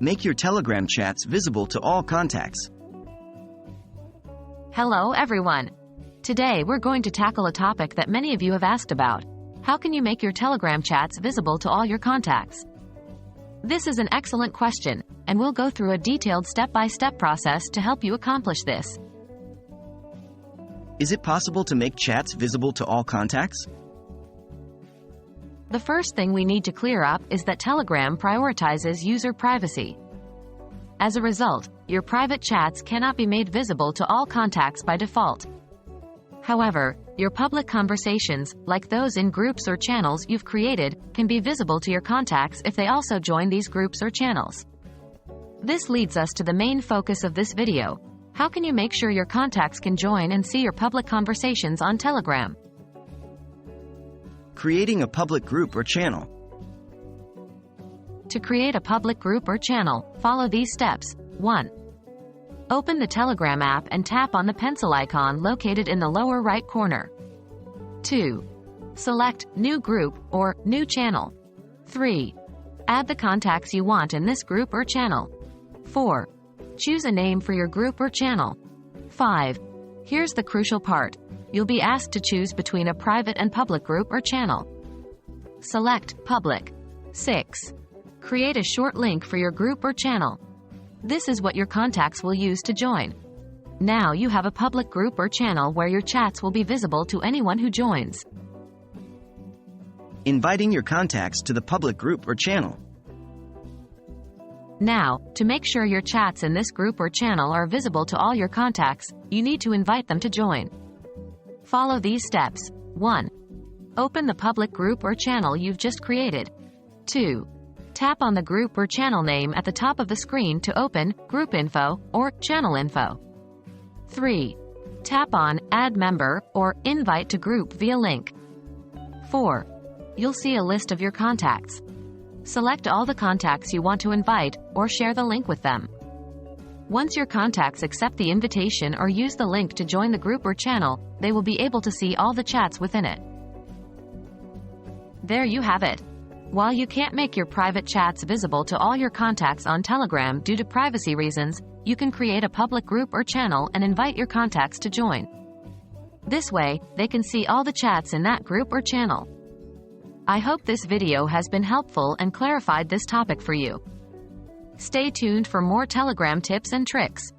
Make your Telegram chats visible to all contacts. Hello everyone. Today we're going to tackle a topic that many of you have asked about. How can you make your Telegram chats visible to all your contacts? This is an excellent question, and we'll go through a detailed step-by-step process to help you accomplish this. Is it possible to make chats visible to all contacts? The first thing we need to clear up is that Telegram prioritizes user privacy. As a result, your private chats cannot be made visible to all contacts by default. However, your public conversations, like those in groups or channels you've created, can be visible to your contacts if they also join these groups or channels. This leads us to the main focus of this video. How can you make sure your contacts can join and see your public conversations on Telegram? Creating a public group or channel. To create a public group or channel, follow these steps. 1. Open the Telegram app and tap on the pencil icon located in the lower right corner. 2. Select New Group or New Channel. 3. Add the contacts you want in this group or channel. 4. Choose a name for your group or channel. 5. Here's the crucial part. You'll be asked to choose between a private and public group or channel. Select Public. 6. Create a short link for your group or channel. This is what your contacts will use to join. Now you have a public group or channel where your chats will be visible to anyone who joins. Inviting your contacts to the public group or channel. Now, to make sure your chats in this group or channel are visible to all your contacts, you need to invite them to join. Follow these steps. 1. Open the public group or channel you've just created. 2. Tap on the group or channel name at the top of the screen to open Group Info or Channel Info. 3. Tap on Add Member or Invite to Group via link. 4. You'll see a list of your contacts. Select all the contacts you want to invite or share the link with them. Once your contacts accept the invitation or use the link to join the group or channel, they will be able to see all the chats within it. There you have it. While you can't make your private chats visible to all your contacts on Telegram due to privacy reasons, you can create a public group or channel and invite your contacts to join. This way, they can see all the chats in that group or channel. I hope this video has been helpful and clarified this topic for you. Stay tuned for more Telegram tips and tricks.